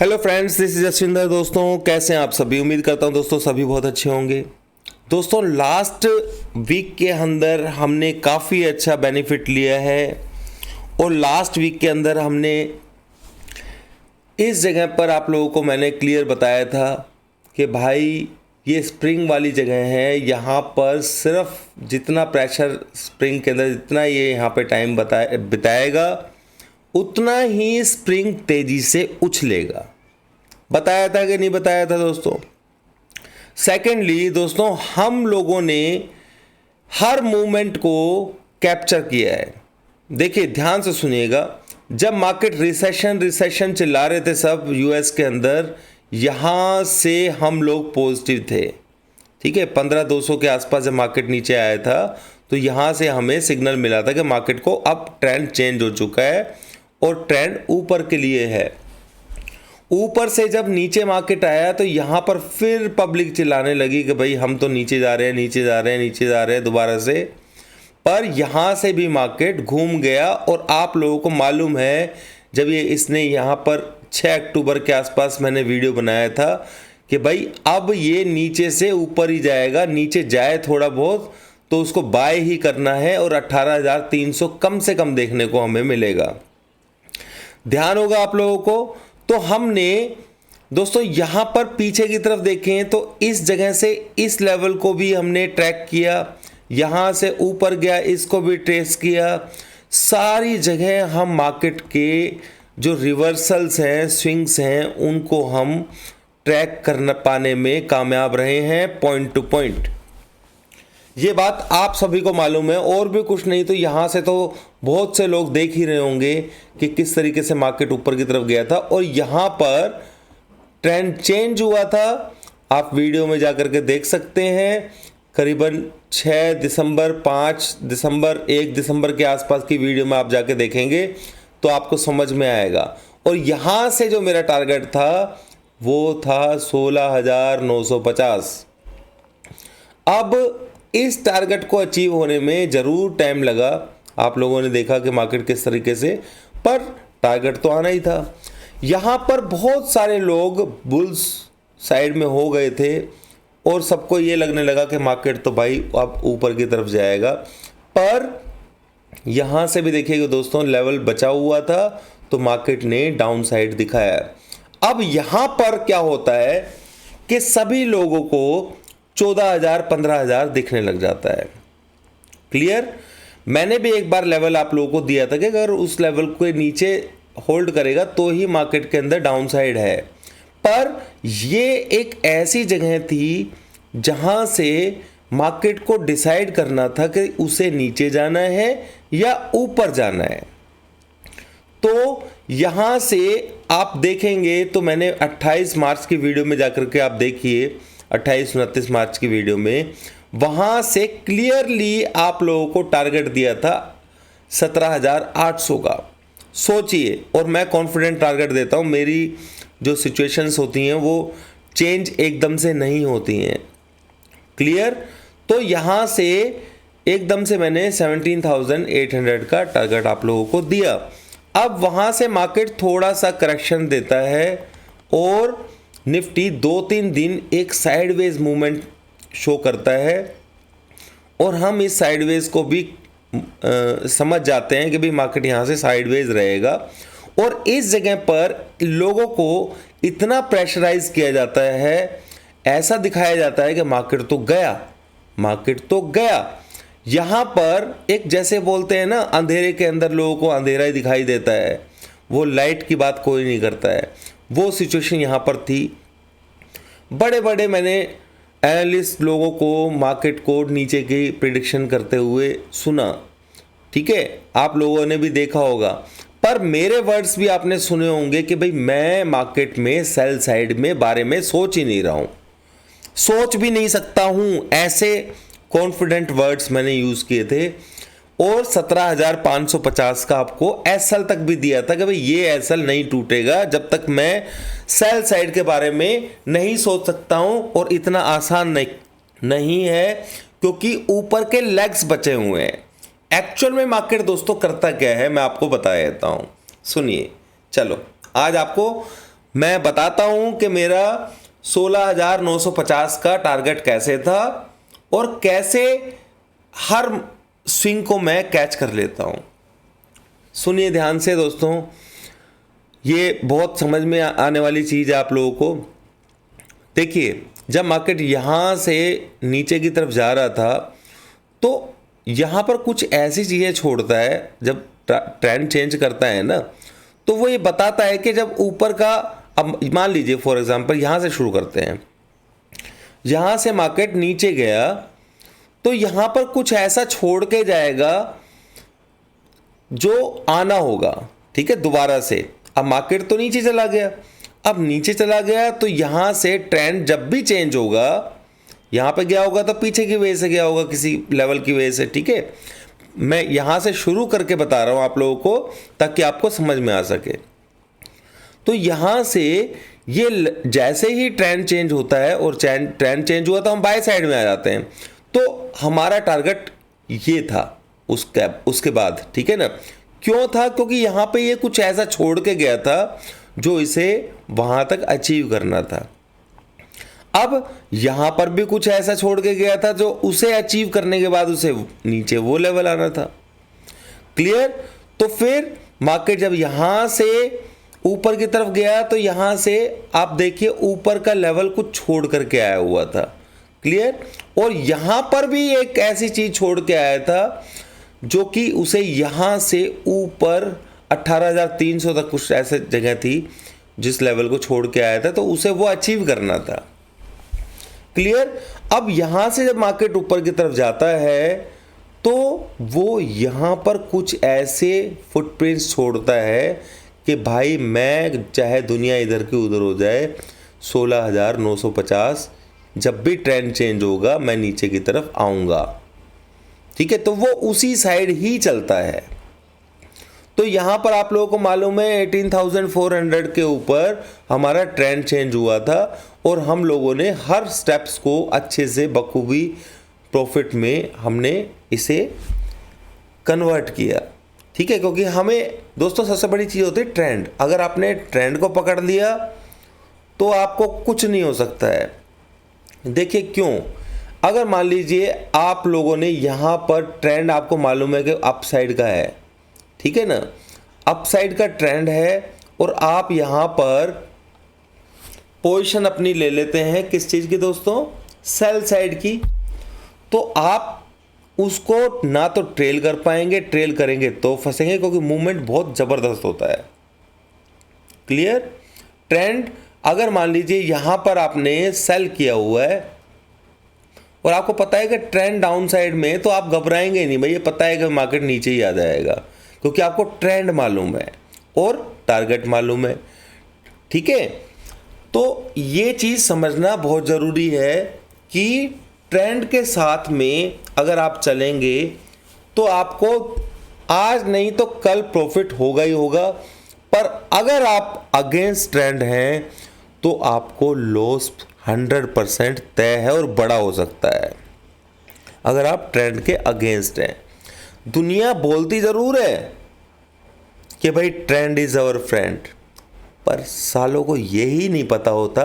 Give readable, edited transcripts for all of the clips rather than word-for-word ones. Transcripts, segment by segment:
Hello friends, this is Jaswinder. दोस्तों कैसे हैं आप सभी? उम्मीद करता हूं दोस्तों सभी बहुत अच्छे होंगे। दोस्तों लास्ट वीक के अंदर हमने काफ़ी अच्छा बेनिफिट लिया है और लास्ट वीक के अंदर हमने इस जगह पर आप लोगों को मैंने क्लियर बताया था कि भाई ये स्प्रिंग वाली जगह है। यहाँ पर सिर्फ जितना प्रेशर स्प्रिंग के अंदर जितना ये यहाँ पे टाइम बिताएगा उतना ही स्प्रिंग तेज़ी से उछलेगा। बताया था कि नहीं बताया था दोस्तों? सेकेंडली दोस्तों, हम लोगों ने हर मूवमेंट को कैप्चर किया है। देखिए ध्यान से सुनिएगा, जब मार्केट रिसेशन चिल्ला रहे थे सब यूएस के अंदर, यहाँ से हम लोग पॉजिटिव थे। ठीक है, 15,200 के आसपास जब मार्केट नीचे आया था तो यहाँ से हमें सिग्नल मिला था कि मार्केट को अब ट्रेंड चेंज हो चुका है और ट्रेंड ऊपर के लिए है। ऊपर से जब नीचे मार्केट आया तो यहाँ पर फिर पब्लिक चिल्लाने लगी कि भाई हम तो नीचे जा रहे हैं, नीचे जा रहे हैं, नीचे जा रहे हैं दोबारा से। पर यहाँ से भी मार्केट घूम गया और आप लोगों को मालूम है जब इसने यहाँ पर 6 अक्टूबर के आसपास मैंने वीडियो बनाया था कि भाई अब ये नीचे से ऊपर ही जाएगा, नीचे जाए थोड़ा बहुत तो उसको बाय ही करना है और 18,300 कम से कम देखने को हमें मिलेगा। ध्यान होगा आप लोगों को। तो हमने दोस्तों यहाँ पर पीछे की तरफ देखें तो इस जगह से इस लेवल को भी हमने ट्रैक किया, यहाँ से ऊपर गया इसको भी ट्रेस किया। सारी जगह हम मार्केट के जो रिवर्सल्स हैं, स्विंग्स हैं, उनको हम ट्रैक करना पाने में कामयाब रहे हैं पॉइंट टू पॉइंट। ये बात आप सभी को मालूम है और भी कुछ नहीं तो यहाँ से तो बहुत से लोग देख ही रहे होंगे कि किस तरीके से मार्केट ऊपर की तरफ गया था और यहाँ पर ट्रेंड चेंज हुआ था। आप वीडियो में जाकर के देख सकते हैं। करीबन 6 दिसंबर, 5 दिसंबर, 1 दिसंबर के आसपास की वीडियो में आप जाके देखेंगे तो आपको समझ में आएगा। और यहाँ से जो मेरा टारगेट था वो था 16,950। अब इस टारगेट को अचीव होने में ज़रूर टाइम लगा। आप लोगों ने देखा कि मार्केट किस तरीके से, पर टारगेट तो आना ही था। यहाँ पर बहुत सारे लोग बुल्स साइड में हो गए थे और सबको ये लगने लगा कि मार्केट तो भाई अब ऊपर की तरफ जाएगा। पर यहाँ से भी देखिएगा दोस्तों, लेवल बचा हुआ था तो मार्केट ने डाउन साइड दिखाया। अब यहाँ पर क्या होता है कि सभी लोगों को 14,000 15,000 दिखने लग जाता है। क्लियर? मैंने भी एक बार लेवल आप लोगों को दिया था कि अगर उस लेवल को नीचे होल्ड करेगा तो ही मार्केट के अंदर डाउन साइड है। पर ये एक ऐसी जगह थी जहां से मार्केट को डिसाइड करना था कि उसे नीचे जाना है या ऊपर जाना है। तो यहां से आप देखेंगे तो मैंने 28 मार्च की वीडियो में जाकर के आप देखिए, 28-29 मार्च की वीडियो में, वहाँ से क्लियरली आप लोगों को टारगेट दिया था 17,800 का। सोचिए, और मैं कॉन्फिडेंट टारगेट देता हूँ। मेरी जो सिचुएशंस होती हैं वो चेंज एकदम से नहीं होती हैं। क्लियर? तो यहाँ से एकदम से मैंने 17,800 का टारगेट आप लोगों को दिया। अब वहाँ से मार्केट थोड़ा सा करेक्शन देता है और निफ्टी 2-3 दिन एक साइडवेज मूवमेंट शो करता है और हम इस साइडवेज को भी समझ जाते हैं कि भाई मार्केट यहाँ से साइडवेज रहेगा। और इस जगह पर लोगों को इतना प्रेशराइज किया जाता है, ऐसा दिखाया जाता है कि मार्केट तो गया, मार्केट तो गया। यहाँ पर एक जैसे बोलते हैं ना, अंधेरे के अंदर लोगों को अंधेरा ही दिखाई देता है, वो लाइट की बात कोई नहीं करता है। वो सिचुएशन यहाँ पर थी। बड़े बड़े मैंने एनालिस्ट लोगों को मार्केट को नीचे की प्रिडिक्शन करते हुए सुना। ठीक है, आप लोगों ने भी देखा होगा। पर मेरे वर्ड्स भी आपने सुने होंगे कि भाई मैं मार्केट में सेल साइड में बारे में सोच ही नहीं रहा हूँ, सोच भी नहीं सकता हूँ। ऐसे कॉन्फिडेंट वर्ड्स मैंने यूज़ किए थे। और 17,550 का आपको एसएल तक भी दिया था कि भाई ये एसएल नहीं टूटेगा जब तक मैं सेल साइड के बारे में नहीं सोच सकता हूं। और इतना आसान नहीं है क्योंकि ऊपर के लेग्स बचे हुए हैं। एक्चुअल में मार्केट दोस्तों करता क्या है मैं आपको बता देता हूं, सुनिए। चलो आज आपको मैं बताता हूं कि मेरा 16,950 का टारगेट कैसे था और कैसे हर स्विंग को मैं कैच कर लेता हूं। सुनिए ध्यान से दोस्तों, ये बहुत समझ में आने वाली चीज़ है आप लोगों को। देखिए, जब मार्केट यहाँ से नीचे की तरफ जा रहा था तो यहाँ पर कुछ ऐसी चीज़ें छोड़ता है, जब ट्रेंड चेंज करता है ना, तो वो ये बताता है कि जब ऊपर का, अब मान लीजिए फॉर एग्जांपल यहाँ से शुरू करते हैं, यहाँ से मार्केट नीचे गया तो यहाँ पर कुछ ऐसा छोड़ के जाएगा जो आना होगा, ठीक है, दोबारा से। अब मार्केट तो नीचे चला गया, अब नीचे चला गया तो यहाँ से ट्रेंड जब भी चेंज होगा, यहाँ पे गया होगा तो पीछे की वजह से गया होगा, किसी लेवल की वजह से, ठीक है। मैं यहाँ से शुरू करके बता रहा हूँ आप लोगों को ताकि आपको समझ में आ सके। तो यहाँ से ये जैसे ही ट्रेंड चेंज होता है और ट्रेंड चेंज हुआ तो हम बाय साइड में आ जाते हैं। तो हमारा टारगेट ये था उसके बाद, ठीक है ना। क्यों था? क्योंकि यहाँ पे ये कुछ ऐसा छोड़ के गया था जो इसे वहाँ तक अचीव करना था। अब यहाँ पर भी कुछ ऐसा छोड़ के गया था जो उसे अचीव करने के बाद उसे नीचे वो लेवल आना था। क्लियर? तो फिर मार्केट जब यहाँ से ऊपर की तरफ गया तो यहाँ से आप देखिए ऊपर का लेवल कुछ छोड़ करके आया हुआ था। क्लियर? और यहाँ पर भी एक ऐसी चीज छोड़ के आया था जो कि उसे यहाँ से ऊपर 18,300 तक कुछ ऐसे जगह थी जिस लेवल को छोड़ के आया था, तो उसे वो अचीव करना था। क्लियर? अब यहाँ से जब मार्केट ऊपर की तरफ जाता है तो वो यहाँ पर कुछ ऐसे फुटप्रिंट्स छोड़ता है कि भाई मैं चाहे दुनिया इधर की उधर हो जाए, 16,950 जब भी ट्रेंड चेंज होगा मैं नीचे की तरफ आऊँगा, ठीक है। तो वो उसी साइड ही चलता है। तो यहाँ पर आप लोगों को मालूम है 18,400 के ऊपर हमारा ट्रेंड चेंज हुआ था और हम लोगों ने हर स्टेप्स को अच्छे से बखूबी प्रॉफिट में हमने इसे कन्वर्ट किया, ठीक है। क्योंकि हमें दोस्तों सबसे बड़ी चीज़ होती है ट्रेंड। अगर आपने ट्रेंड को पकड़ लिया तो आपको कुछ नहीं हो सकता है। देखिए क्यों? अगर मान लीजिए आप लोगों ने यहाँ पर ट्रेंड, आपको मालूम है कि अप साइड का है, ठीक है ना, अप साइड का ट्रेंड है और आप यहाँ पर पोजीशन अपनी ले लेते हैं किस चीज़ की दोस्तों? सेल साइड की। तो आप उसको ना तो ट्रेल कर पाएंगे, ट्रेल करेंगे तो फंसेंगे क्योंकि मूवमेंट बहुत ज़बरदस्त होता है। क्लियर? ट्रेंड अगर मान लीजिए यहाँ पर आपने सेल किया हुआ है और आपको पता है कि ट्रेंड डाउन साइड में, तो आप घबराएंगे नहीं भाई, ये पता है कि मार्केट नीचे ही आ जाएगा क्योंकि आपको ट्रेंड मालूम है और टारगेट मालूम है, ठीक है। तो ये चीज़ समझना बहुत ज़रूरी है कि ट्रेंड के साथ में अगर आप चलेंगे तो आपको आज नहीं तो कल प्रॉफिट होगा ही होगा, पर अगर आप अगेंस्ट ट्रेंड हैं तो आपको लॉस 100% तय है और बड़ा हो सकता है अगर आप ट्रेंड के अगेंस्ट हैं। दुनिया बोलती ज़रूर है कि भाई ट्रेंड इज़ अवर फ्रेंड, पर सालों को यही नहीं पता होता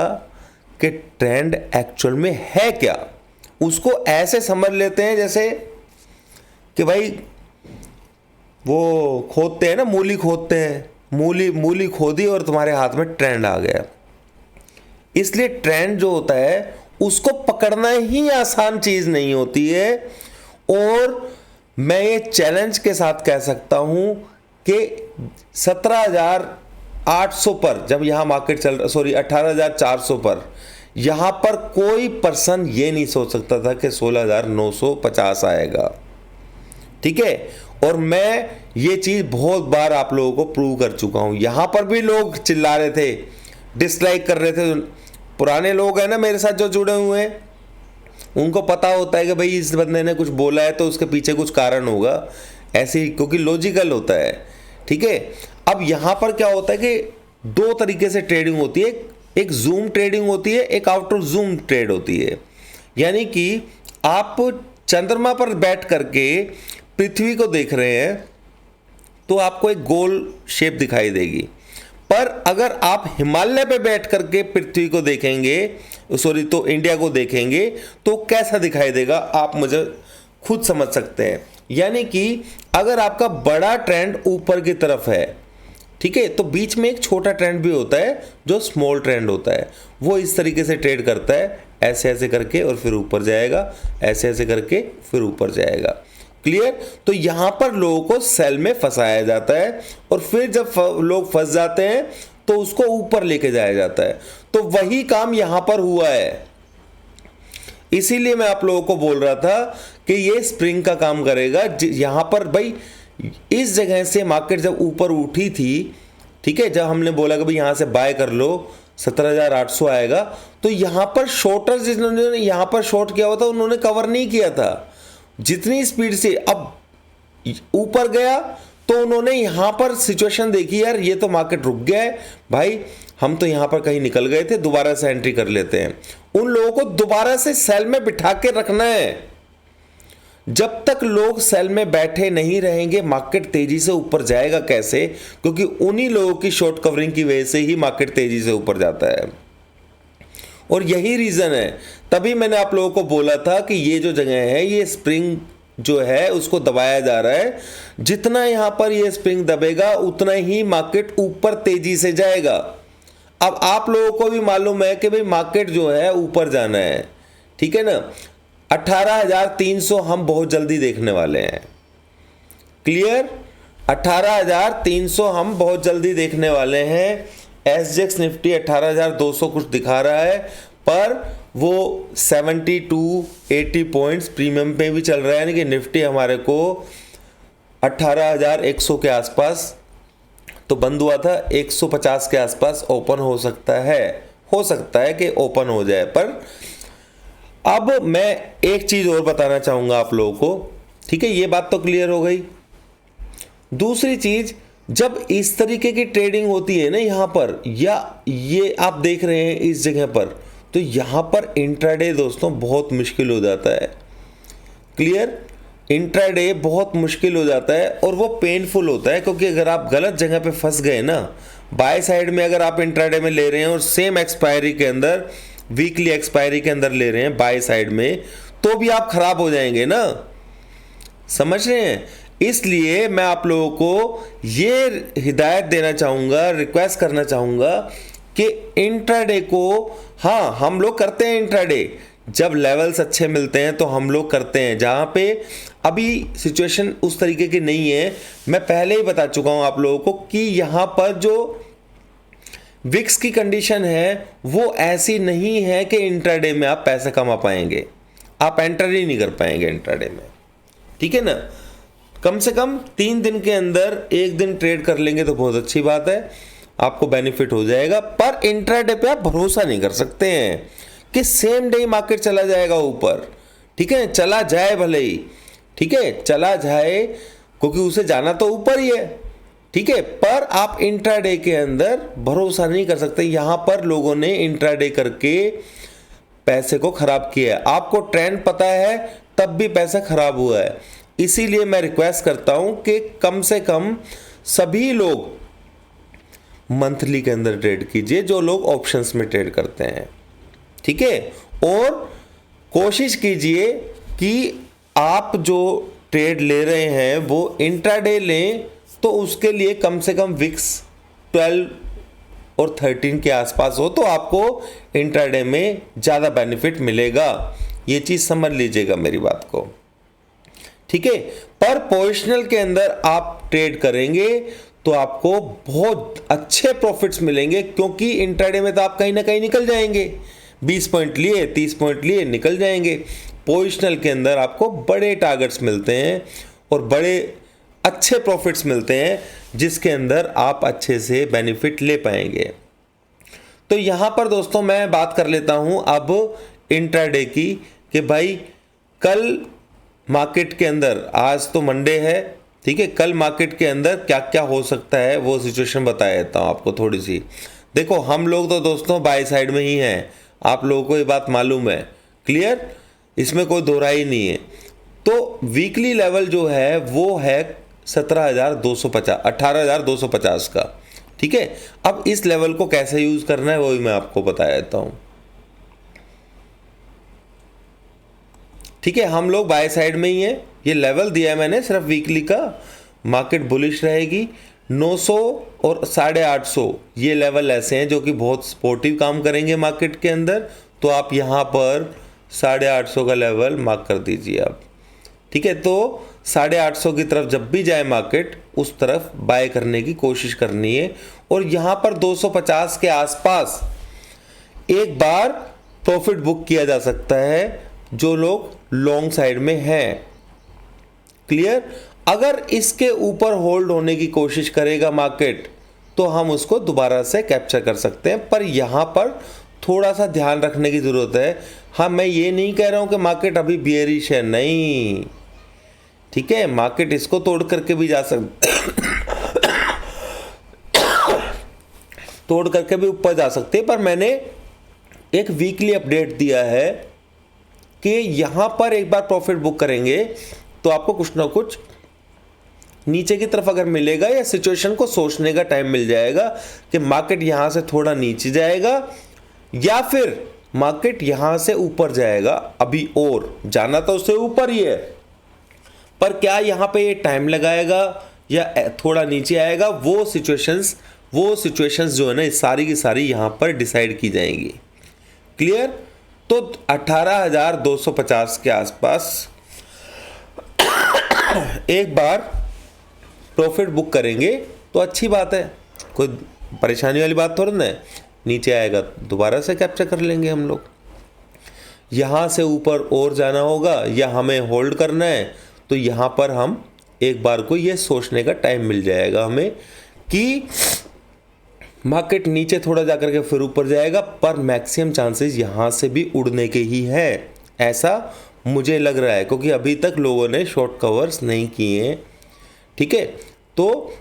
कि ट्रेंड एक्चुअल में है क्या। उसको ऐसे समझ लेते हैं जैसे कि भाई वो खोदते हैं ना, मूली खोदते हैं, मूली खोदी और तुम्हारे हाथ में ट्रेंड आ गया। इसलिए ट्रेंड जो होता है उसको पकड़ना ही आसान चीज़ नहीं होती है। और मैं ये चैलेंज के साथ कह सकता हूं कि 17,800 पर जब यहाँ मार्केट 18,400 पर, यहाँ पर कोई पर्सन ये नहीं सोच सकता था कि 16,950 आएगा, ठीक है। और मैं ये चीज़ बहुत बार आप लोगों को प्रूव कर चुका हूँ। यहाँ पर भी लोग चिल्ला रहे थे, डिसलाइक कर रहे थे। पुराने लोग हैं ना मेरे साथ जो जुड़े हुए हैं, उनको पता होता है कि भाई इस बंदे ने कुछ बोला है तो उसके पीछे कुछ कारण होगा, ऐसे ही, क्योंकि लॉजिकल होता है, ठीक है। अब यहाँ पर क्या होता है कि दो तरीके से ट्रेडिंग होती है, एक जूम ट्रेडिंग होती है, एक आउट ऑफ जूम ट्रेड होती है। यानी कि आप चंद्रमा पर बैठ करके पृथ्वी को देख रहे हैं तो आपको एक गोल शेप दिखाई देगी, पर अगर आप हिमालय पे बैठ करके पृथ्वी को देखेंगे, सॉरी तो इंडिया को देखेंगे, तो कैसा दिखाई देगा आप मुझे खुद समझ सकते हैं। यानी कि अगर आपका बड़ा ट्रेंड ऊपर की तरफ है, ठीक है, तो बीच में एक छोटा ट्रेंड भी होता है जो स्मॉल ट्रेंड होता है, वो इस तरीके से ट्रेड करता है, ऐसे ऐसे करके और फिर ऊपर जाएगा, ऐसे ऐसे करके फिर ऊपर जाएगा। क्लियर? तो यहां पर लोगों को सेल में फंसाया जाता है और फिर जब लोग फंस जाते हैं तो उसको ऊपर लेके जाया जाता है। तो वही काम यहां पर हुआ है। इसीलिए मैं आप लोगों को बोल रहा था कि ये स्प्रिंग का काम करेगा। यहां पर भाई इस जगह से मार्केट जब ऊपर उठी थी, ठीक है, जब हमने बोला कि भाई यहां से बाय कर लो 17,800 आएगा, तो यहां पर शॉर्टर्स जिन्होंने यहां पर शॉर्ट किया हुआ था उन्होंने कवर नहीं किया था। जितनी स्पीड से अब ऊपर गया तो उन्होंने यहां पर सिचुएशन देखी, यार ये तो मार्केट रुक गया है भाई, हम तो यहां पर कहीं निकल गए थे, दोबारा से एंट्री कर लेते हैं। उन लोगों को दोबारा से सेल में बिठा के रखना है। जब तक लोग सेल में बैठे नहीं रहेंगे मार्केट तेजी से ऊपर जाएगा कैसे? क्योंकि उन्हीं लोगों की शॉर्ट कवरिंग की वजह से ही मार्केट तेजी से ऊपर जाता है। और यही रीजन है, तभी मैंने आप लोगों को बोला था कि ये जो जगह है, ये स्प्रिंग जो है उसको दबाया जा रहा है। जितना यहां पर ये स्प्रिंग दबेगा उतना ही मार्केट ऊपर तेजी से जाएगा। अब आप लोगों को भी मालूम है कि भाई मार्केट जो है ऊपर जाना है, ठीक है ना। 18,300 हम बहुत जल्दी देखने वाले हैं। क्लियर? 18,300 हम बहुत जल्दी देखने वाले हैं। एसजेक्स निफ्टी 18,200 कुछ दिखा रहा है, पर वो 70-80 पॉइंट्स प्रीमियम पे भी चल रहा है। यानी कि निफ्टी हमारे को 18,100 के आसपास तो बंद हुआ था, 150 के आसपास ओपन हो सकता है कि ओपन हो जाए। पर अब मैं एक चीज और बताना चाहूंगा आप लोगों को, ठीक है, ये बात तो क्लियर हो गई। दूसरी चीज, जब इस तरीके की ट्रेडिंग होती है ना यहां पर, या ये आप देख रहे हैं इस जगह पर, तो यहां पर इंट्राडे दोस्तों बहुत मुश्किल हो जाता है। क्लियर? इंट्राडे बहुत मुश्किल हो जाता है और वो पेनफुल होता है, क्योंकि अगर आप गलत जगह पे फंस गए ना, बाय साइड में अगर आप इंट्राडे में ले रहे हैं और सेम एक्सपायरी के अंदर, वीकली एक्सपायरी के अंदर ले रहे हैं बाय साइड में, तो भी आप खराब हो जाएंगे ना। समझ रहे हैं? इसलिए मैं आप लोगों को ये हिदायत देना चाहूंगा, रिक्वेस्ट करना चाहूंगा कि इंट्राडे को, हाँ हम लोग करते हैं इंट्राडे, जब लेवल्स अच्छे मिलते हैं तो हम लोग करते हैं। जहां पे अभी सिचुएशन उस तरीके की नहीं है, मैं पहले ही बता चुका हूं आप लोगों को कि यहां पर जो विक्स की कंडीशन है वो ऐसी नहीं है कि इंट्राडे में आप पैसे कमा पाएंगे। आप एंटर ही नहीं कर पाएंगे इंट्राडे में, ठीक है ना। कम से कम 3 दिन के अंदर 1 दिन ट्रेड कर लेंगे तो बहुत अच्छी बात है, आपको बेनिफिट हो जाएगा। पर इंट्राडे पे आप भरोसा नहीं कर सकते हैं कि सेम डे मार्केट चला जाएगा ऊपर, ठीक है, चला जाए भले ही, ठीक है, चला जाए, क्योंकि उसे जाना तो ऊपर ही है, ठीक है, पर आप इंट्राडे के अंदर भरोसा नहीं कर सकते। यहां पर लोगों ने इंट्राडे करके पैसे को खराब किया है। आपको ट्रेंड पता है तब भी पैसा खराब हुआ है। इसीलिए मैं रिक्वेस्ट करता हूं कि कम से कम सभी लोग मंथली के अंदर ट्रेड कीजिए, जो लोग ऑप्शंस में ट्रेड करते हैं, ठीक है। और कोशिश कीजिए कि आप जो ट्रेड ले रहे हैं वो इंट्राडे लें, तो उसके लिए कम से कम विक्स 12 और 13 के आसपास हो, तो आपको इंट्राडे में ज़्यादा बेनिफिट मिलेगा। ये चीज़ समझ लीजिएगा मेरी बात को, ठीक है। पर पोजिशनल के अंदर आप ट्रेड करेंगे तो आपको बहुत अच्छे प्रॉफिट्स मिलेंगे, क्योंकि इंट्राडे में तो आप कहीं ना कहीं निकल जाएंगे, 20 पॉइंट लिए, 30 पॉइंट लिए, निकल जाएंगे। पोजिशनल के अंदर आपको बड़े टारगेट्स मिलते हैं और बड़े अच्छे प्रॉफिट्स मिलते हैं, जिसके अंदर आप अच्छे से बेनिफिट ले पाएंगे। तो यहां पर दोस्तों मैं बात कर लेता हूं अब इंट्राडे की, कि भाई कल मार्केट के अंदर, आज तो मंडे है, ठीक है, कल मार्केट के अंदर क्या क्या हो सकता है वो सिचुएशन बता देता हूं आपको थोड़ी सी। देखो हम लोग तो दोस्तों बाय साइड में ही हैं, आप लोगों को ये बात मालूम है। क्लियर? इसमें कोई दो राय नहीं है। तो वीकली लेवल जो है वो है 17,250, 18,250 का, ठीक है, अब इस लेवल को कैसे यूज करना है वो भी मैं आपको बता देता हूं। ठीक है, हम लोग बाय साइड में ही है, ये लेवल दिया है मैंने सिर्फ वीकली का, मार्केट बुलिश रहेगी। 900 और 850 ये लेवल ऐसे हैं जो कि बहुत सपोर्टिव काम करेंगे मार्केट के अंदर, तो आप यहाँ पर 850 का लेवल मार्क कर दीजिए आप। ठीक है, तो 850 की तरफ जब भी जाए मार्केट उस तरफ बाय करने की कोशिश करनी है। और यहाँ पर 250 के आसपास एक बार प्रॉफिट बुक किया जा सकता है जो लोग लॉन्ग साइड में हैं। क्लियर? अगर इसके ऊपर होल्ड होने की कोशिश करेगा मार्केट तो हम उसको दोबारा से कैप्चर कर सकते हैं, पर यहां पर थोड़ा सा ध्यान रखने की जरूरत है। हाँ, मैं ये नहीं कह रहा हूं कि मार्केट अभी बियरिश है, नहीं। ठीक है, मार्केट इसको तोड़ करके भी जा तोड़ करके भी ऊपर जा सकते हैं, पर मैंने एक वीकली अपडेट दिया है कि यहां पर एक बार प्रॉफिट बुक करेंगे तो आपको कुछ ना कुछ नीचे की तरफ अगर मिलेगा या सिचुएशन को सोचने का टाइम मिल जाएगा कि मार्केट यहां से थोड़ा नीचे जाएगा या फिर मार्केट यहां से ऊपर जाएगा। अभी और जाना तो उससे ऊपर ही है, पर क्या यहां पे ये टाइम लगाएगा या थोड़ा नीचे आएगा, वो सिचुएशंस जो है ना सारी की सारी यहां पर डिसाइड की जाएंगी। क्लियर? तो 18,250 के आसपास एक बार प्रॉफिट बुक करेंगे तो अच्छी बात है, कोई परेशानी वाली बात थोड़ी ना है। नीचे आएगा दोबारा से कैप्चर कर लेंगे हम लोग। यहाँ से ऊपर और जाना होगा या हमें होल्ड करना है तो यहाँ पर हम एक बार को ये सोचने का टाइम मिल जाएगा हमें कि मार्केट नीचे थोड़ा जाकर के फिर ऊपर जाएगा, पर मैक्सिमम चांसेस यहाँ से भी उड़ने के ही है, ऐसा मुझे लग रहा है, क्योंकि अभी तक लोगों ने शॉर्ट कवर्स नहीं किए हैं। ठीक है, तो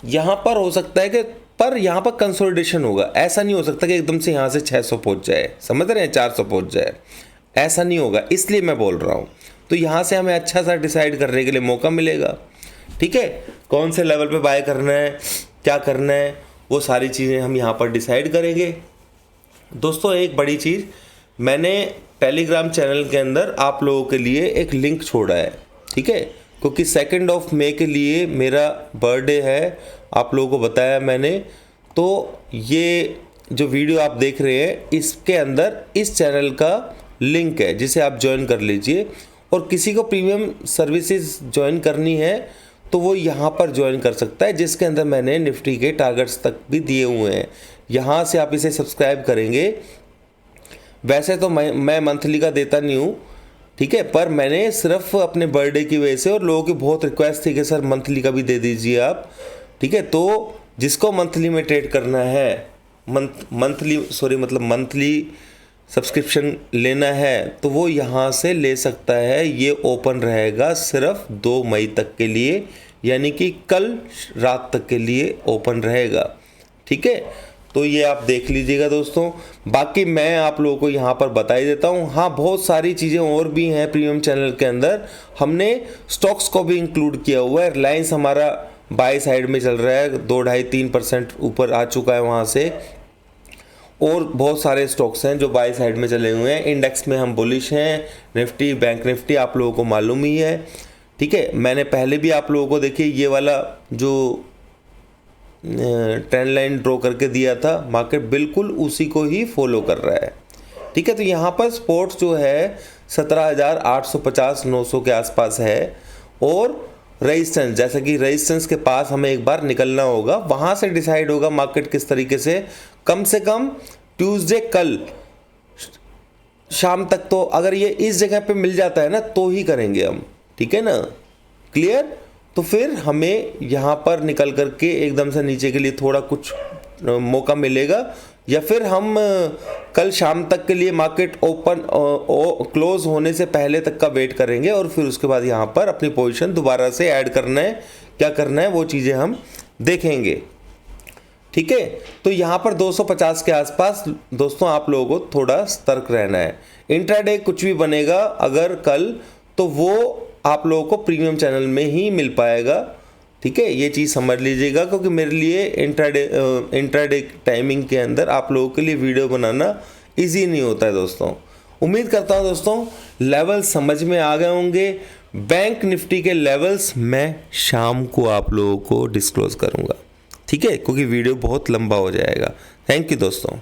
यहाँ पर हो सकता है कि पर यहाँ पर कंसोलिडेशन होगा। ऐसा नहीं हो सकता कि एकदम से यहाँ से 600 पहुँच जाए, समझ रहे हैं, 400 पहुँच जाए, ऐसा नहीं होगा। इसलिए मैं बोल रहा हूँ, तो यहाँ से हमें अच्छा सा डिसाइड करने के लिए मौका मिलेगा। ठीक है, कौन से लेवल पे बाय करना है, क्या करना है, वो सारी चीज़ें हम यहाँ पर डिसाइड करेंगे। दोस्तों, एक बड़ी चीज़, मैंने टेलीग्राम चैनल के अंदर आप लोगों के लिए एक लिंक छोड़ा है। ठीक है, क्योंकि 2 मई के लिए मेरा बर्थडे है, आप लोगों को बताया मैंने। तो ये जो वीडियो आप देख रहे हैं इसके अंदर इस चैनल का लिंक है जिसे आप ज्वाइन कर लीजिए, और किसी को प्रीमियम सर्विसेज ज्वाइन करनी है तो वो यहाँ पर ज्वाइन कर सकता है, जिसके अंदर मैंने निफ्टी के टारगेट्स तक भी दिए हुए हैं। यहाँ से आप इसे सब्सक्राइब करेंगे। वैसे तो मैं मंथली का देता नहीं हूँ, ठीक है, पर मैंने सिर्फ अपने बर्थडे की वजह से, और लोगों की बहुत रिक्वेस्ट थी कि सर मंथली का भी दे दीजिए आप। ठीक है, तो जिसको मंथली में ट्रेड करना है, मंथली सब्सक्रिप्शन लेना है तो वो यहाँ से ले सकता है। ये ओपन रहेगा सिर्फ 2 मई तक के लिए, यानी कि कल रात तक के लिए ओपन रहेगा। ठीक है, तो ये आप देख लीजिएगा दोस्तों। बाकी मैं आप लोगों को यहाँ पर बता ही देता हूँ। हाँ, बहुत सारी चीज़ें और भी हैं प्रीमियम चैनल के अंदर। हमने स्टॉक्स को भी इंक्लूड किया हुआ है। रिलायंस हमारा बाय साइड में चल रहा है, 2-2.5-3% ऊपर आ चुका है वहाँ से, और बहुत सारे स्टॉक्स हैं जो बाय साइड में चले हुए हैं। इंडेक्स में हम बुलिश हैं, निफ्टी, बैंक निफ्टी आप लोगों को मालूम ही है। ठीक है, मैंने पहले भी आप लोगों को देखिए ये वाला जो ट्रेंड लाइन ड्रॉ करके दिया था, मार्केट बिल्कुल उसी को ही फॉलो कर रहा है। ठीक है, तो यहाँ पर स्पोर्ट्स जो है 17,850-900 के आसपास है, और रेजिस्टेंस, जैसा कि रेजिस्टेंस के पास हमें एक बार निकलना होगा, वहाँ से डिसाइड होगा मार्केट किस तरीके से कम ट्यूसडे कल शाम तक। तो अगर ये इस जगह पे मिल जाता है ना तो ही करेंगे हम, ठीक है ना, क्लियर। तो फिर हमें यहाँ पर निकल करके एकदम से नीचे के लिए थोड़ा कुछ मौका मिलेगा, या फिर हम कल शाम तक के लिए मार्केट ओपन क्लोज होने से पहले तक का वेट करेंगे, और फिर उसके बाद यहाँ पर अपनी पोजीशन दोबारा से ऐड करना है, क्या करना है वो चीज़ें हम देखेंगे। ठीक है, तो यहाँ पर 250 के आसपास दोस्तों आप लोगों को थोड़ा सतर्क रहना है। इंट्राडे कुछ भी बनेगा अगर कल, तो वो आप लोगों को प्रीमियम चैनल में ही मिल पाएगा। ठीक है, ये चीज़ समझ लीजिएगा, क्योंकि मेरे लिए इंट्राडे टाइमिंग के अंदर आप लोगों के लिए वीडियो बनाना इजी नहीं होता है दोस्तों। उम्मीद करता हूँ दोस्तों लेवल समझ में आ गए होंगे। बैंक निफ्टी के लेवल्स मैं शाम को आप लोगों को डिस्क्लोज करूँगा, ठीक है, क्योंकि वीडियो बहुत लंबा हो जाएगा। थैंक यू दोस्तों।